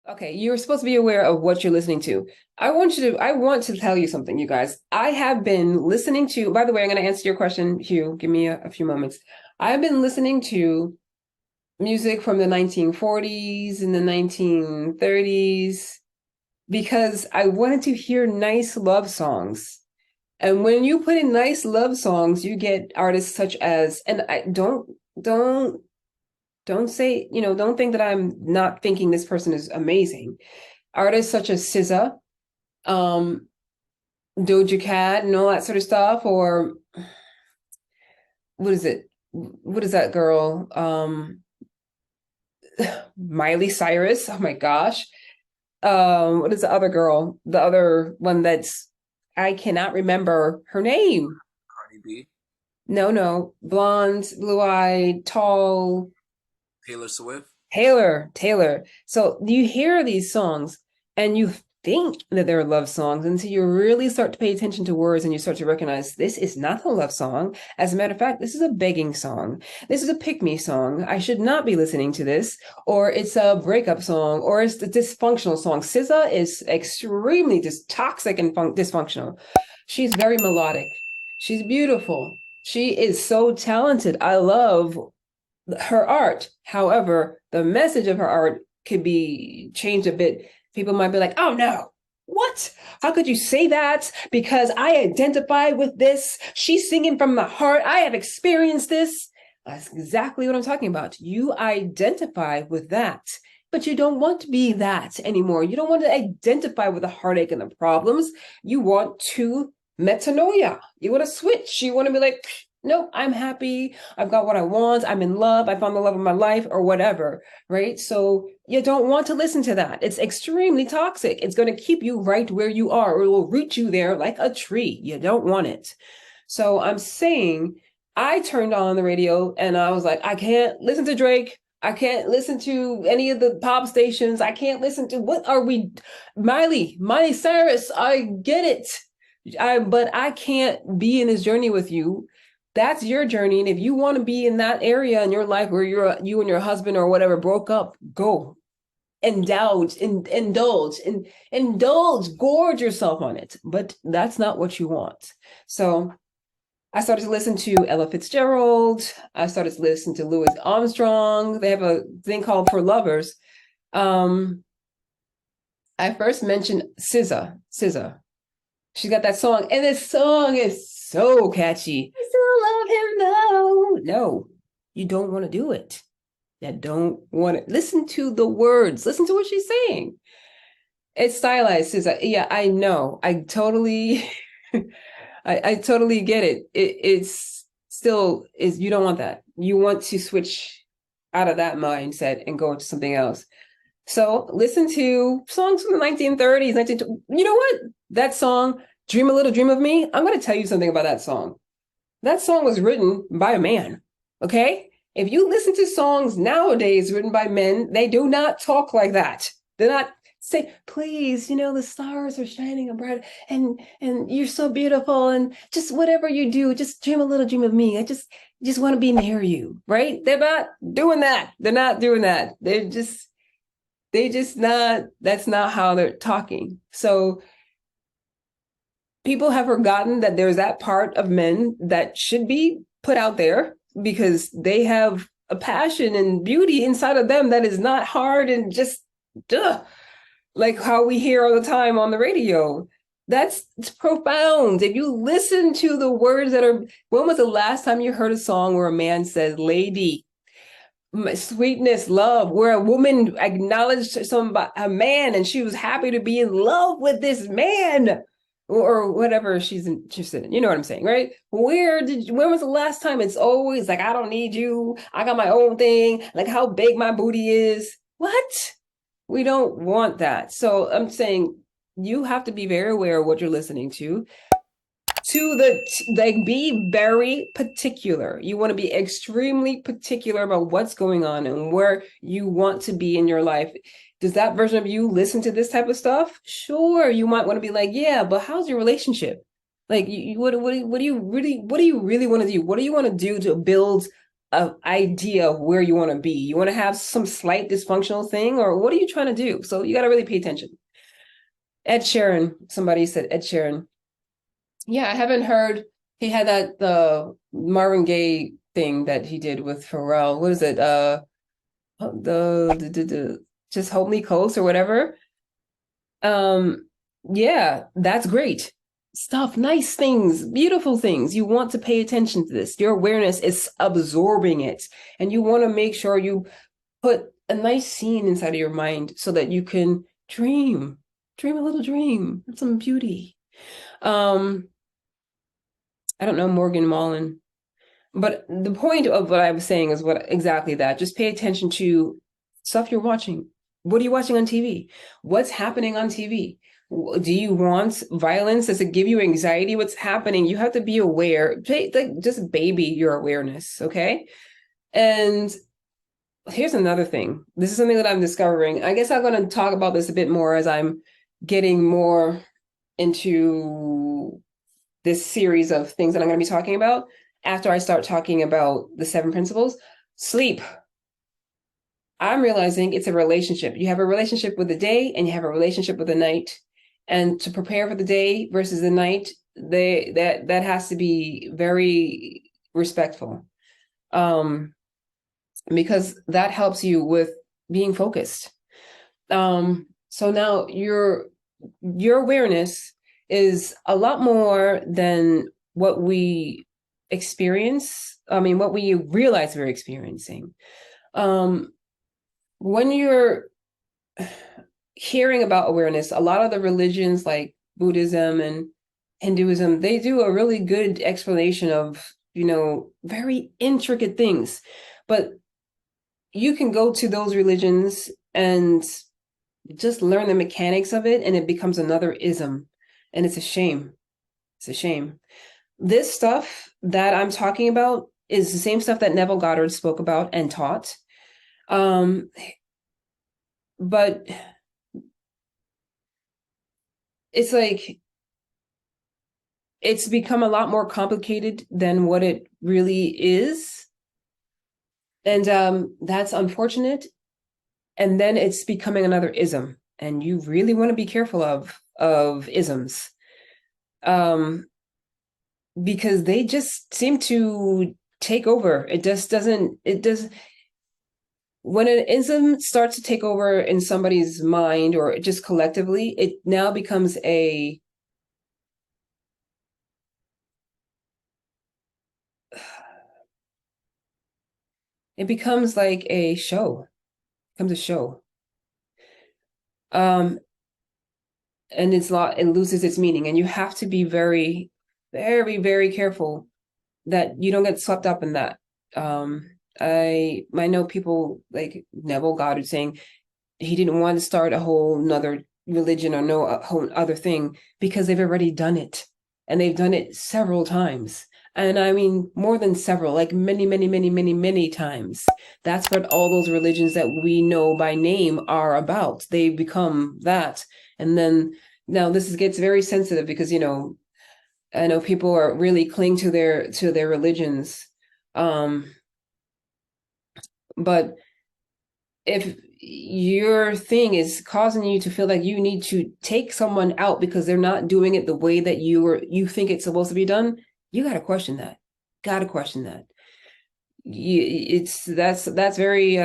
Okay, you're supposed to be aware of what you're listening to. I want to tell you something, you guys. I have been listening to, by the way, I'm going to answer your question, Hugh. Give me a few moments. I've been listening to music from the 1940s and the 1930s because I wanted to hear nice love songs. And when you put in nice love songs, you get artists such as, and I don't say, don't think that I'm not thinking this person is amazing. Artists such as SZA, um, Doja Cat, and all that sort of stuff, or what is it? What is that girl? Miley Cyrus. Oh my gosh. What is the other girl? The other one that's I cannot remember her name. Cardi B, No, no, blonde, blue-eyed, tall, Taylor Swift. Taylor. So you hear these songs and you think that they're love songs until you really start to pay attention to words and you start to recognize this is not a love song. As a matter of fact, this is a begging song. This is a pick me song. I should not be listening to this. Or it's a breakup song, or it's a dysfunctional song. SZA is extremely just toxic and dysfunctional. She's very melodic. She's beautiful. She is so talented. I love her art. However, the message of her art could be changed a bit. People might be like, oh no, what? How could you say that? Because I identify with this. She's singing from the heart. I have experienced this. That's exactly what I'm talking about. You identify with that, but you don't want to be that anymore. You don't want to identify with the heartache and the problems. You want to metanoia. You want to switch. You want to be like, nope, I'm happy. I've got what I want. I'm in love. I found the love of my life or whatever, right? So you don't want to listen to that. It's extremely toxic. It's going to keep you right where you are, or it will root you there like a tree. You don't want it. So I'm saying I turned on the radio and I was like, I can't listen to Drake. I can't listen to any of the pop stations. I can't listen to what are we Miley Cyrus. I get it. But I can't be in this journey with you. That's your journey. And if you want to be in that area in your life where you and your husband or whatever broke up, go indulge, gorge yourself on it. But that's not what you want. So I started to listen to Ella Fitzgerald. I started to listen to Louis Armstrong. They have a thing called For Lovers. Um, I first mentioned SZA. She's got that song, and this song is so catchy. I still love him though. No, you don't want to do it. You don't want to listen to the words. Listen to what she's saying. It's stylized. Yeah, I know. I totally, I totally get it. It's still is. You don't want that. You want to switch out of that mindset and go into something else. So listen to songs from the 1930s, 19. You know what? That song, Dream a Little Dream of Me, I'm going to tell you something about that song. That song was written by a man, okay? If you listen to songs nowadays written by men, they do not talk like that. They're not say, please, the stars are shining and bright and you're so beautiful and just whatever you do, just dream a little dream of me. I just want to be near you, right? They're not doing that. They're not doing that. They just not, that's not how they're talking. So people have forgotten that there's that part of men that should be put out there because they have a passion and beauty inside of them that is not hard and just like how we hear all the time on the radio. It's profound. If you listen to the words that are, when was the last time you heard a song where a man says, lady, sweetness, love, where a woman acknowledged a man and she was happy to be in love with this man or whatever she's interested in. You know what I'm saying, right? When was the last time? It's always like, I don't need you. I got my own thing. Like how big my booty is. What? We don't want that. So I'm saying you have to be very aware of what you're listening to like be very particular. You want to be extremely particular about what's going on and where you want to be in your life. Does that version of you listen to this type of stuff? Sure, you might want to be like, yeah, but how's your relationship? Like, what do you really want to do? What do you want to do to build a idea of where you want to be. You want to have some slight dysfunctional thing, or what are you trying to do? So you got to really pay attention. Ed Sheeran, somebody said Ed Sheeran. Yeah, I haven't heard. He had that the Marvin Gaye thing that he did with Pharrell. What is it? The just hold me close or whatever. Um, yeah, that's great stuff. Nice things, beautiful things. You want to pay attention to this. Your awareness is absorbing it, and you want to make sure you put a nice scene inside of your mind so that you can dream a little dream, some beauty. Um, I don't know Morgan Wallen. But the point of what I was saying is what exactly that. Just pay attention to stuff you're watching. What are you watching on TV? What's happening on TV? Do you want violence? Does it give you anxiety? What's happening? You have to be aware. Like, just baby your awareness, okay? And here's another thing. This is something that I'm discovering. I guess I'm going to talk about this a bit more as I'm getting more into this series of things that I'm going to be talking about after I start talking about the seven principles. Sleep. I'm realizing it's a relationship. You have a relationship with the day and you have a relationship with the night. And to prepare for the day versus the night, that has to be very respectful. Um, because that helps you with being focused. So now your awareness is a lot more than what we experience. I mean, what we realize we're experiencing. Um, when you're hearing about awareness, a lot of the religions like Buddhism and Hinduism, they do a really good explanation of, very intricate things. But you can go to those religions and just learn the mechanics of it, and it becomes another ism. And it's a shame. It's a shame. This stuff that I'm talking about is the same stuff that Neville Goddard spoke about and taught. But it's like it's become a lot more complicated than what it really is. And that's unfortunate. And then it's becoming another ism. And you really want to be careful of isms. Because they just seem to take over. It just doesn't, it does, when an ism starts to take over in somebody's mind or just collectively, it now becomes it becomes like a show. It becomes a show. Um, and it loses its meaning. And you have to be very, very, very careful that you don't get swept up in that. I know people like Neville Goddard saying he didn't want to start a whole nother religion or no a whole other thing because they've already done it, and they've done it several times. And I mean more than several, like many, many, many, many, many times. That's what all those religions that we know by name are about. They become that. And then now gets very sensitive because I know people are really cling to their religions. But if your thing is causing you to feel like you need to take someone out because they're not doing it the way that you think it's supposed to be done, you got to question that. Got to question that. It's that's very